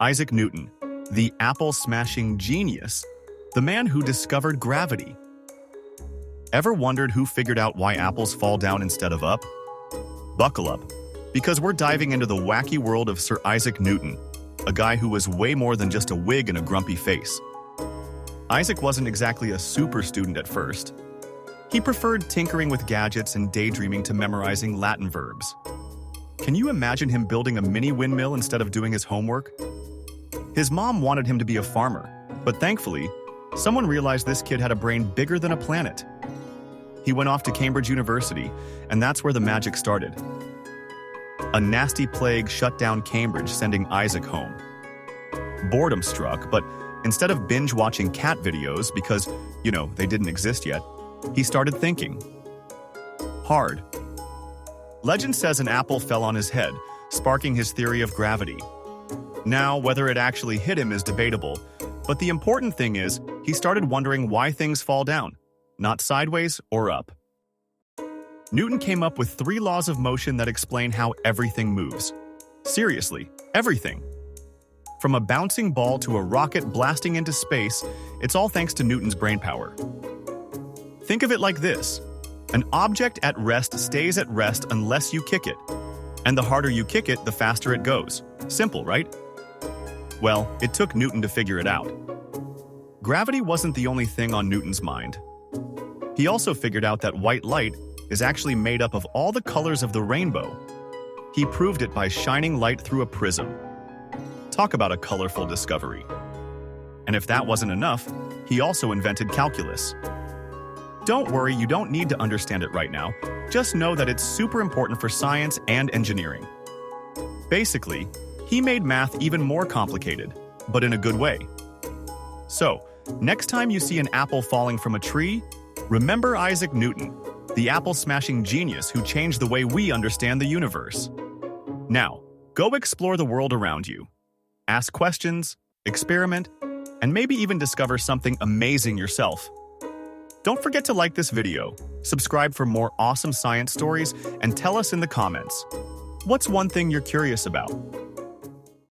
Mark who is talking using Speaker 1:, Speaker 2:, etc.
Speaker 1: Isaac Newton, the apple-smashing genius, the man who discovered gravity. Ever wondered who figured out why apples fall down instead of up? Buckle up, because we're diving into the wacky world of Sir Isaac Newton, a guy who was way more than just a wig and a grumpy face. Isaac wasn't exactly a super student at first. He preferred tinkering with gadgets and daydreaming to memorizing Latin verbs. Can you imagine him building a mini windmill instead of doing his homework? His mom wanted him to be a farmer, but thankfully, someone realized this kid had a brain bigger than a planet. He went off to Cambridge University, and that's where the magic started. A nasty plague shut down Cambridge, sending Isaac home. Boredom struck, but instead of binge-watching cat videos because, they didn't exist yet, he started thinking. Hard. Legend says an apple fell on his head, sparking his theory of gravity. Now, whether it actually hit him is debatable, but the important thing is, he started wondering why things fall down, not sideways or up. Newton came up with 3 laws of motion that explain how everything moves. Seriously, everything. From a bouncing ball to a rocket blasting into space, it's all thanks to Newton's brainpower. Think of it like this. An object at rest stays at rest unless you kick it. And the harder you kick it, the faster it goes. Simple, right? Well, it took Newton to figure it out. Gravity wasn't the only thing on Newton's mind. He also figured out that white light is actually made up of all the colors of the rainbow. He proved it by shining light through a prism. Talk about a colorful discovery. And if that wasn't enough, he also invented calculus. Don't worry, you don't need to understand it right now. Just know that it's super important for science and engineering. Basically, he made math even more complicated, but in a good way. So, next time you see an apple falling from a tree, remember Isaac Newton, the apple-smashing genius who changed the way we understand the universe. Now, go explore the world around you. Ask questions, experiment, and maybe even discover something amazing yourself. Don't forget to like this video, subscribe for more awesome science stories, and tell us in the comments, what's one thing you're curious about?